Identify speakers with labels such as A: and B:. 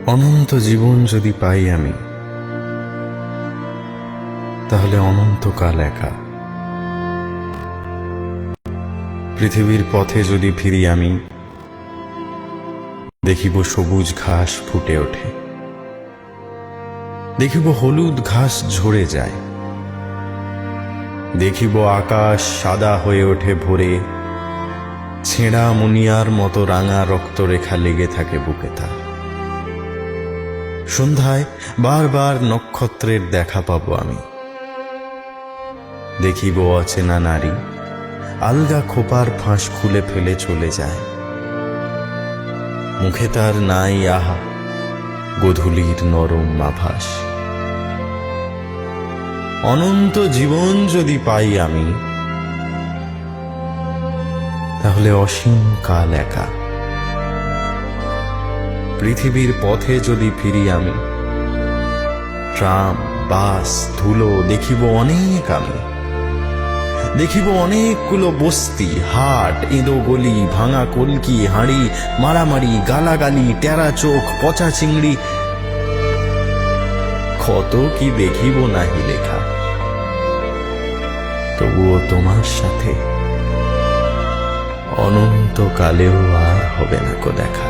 A: অনন্ত জীবন যদি পাই আমি, তাহলে অনন্তকাল একা। পৃথিবীর পথে যদি ফিরি আমি, দেখিব সবুজ ঘাস ফুটে ওঠে, দেখিব হলুদ ঘাস ঝরে যায়, দেখিব আকাশ সাদা হয়ে ওঠে ভোরে, ছেঁড়া মুনিয়ার মতো রাঙা রক্তরেখা লেগে থাকে বুকে তার। সন্ধ্যায় বারবার নক্ষত্রের দেখা পাব আমি, দেখিব অচেনা নারী আলগা খোপার ফাঁস খুলে ফেলে চলে যায়, মুখে তার নাই আহা গোধূলির নরম আভাস। অনন্ত জীবন যদি পাই আমি, তাহলে অসীম কাল একা। পৃথিবীর পথে যদি ফিরি আমি, ট্রাম বাস ধুলো দেখিব অনেক আমি, দেখিব অনেকগুলো বস্তি হাট এঁদো গলি ভাঙা কলকি হাঁড়ি মারামারি গালাগালি টেরা চোখ পচা চিংড়ি, কত কি দেখিব নাহি লেখা। তবুও তোমার সাথে অনন্তকালেও আর হবে না কো দেখা।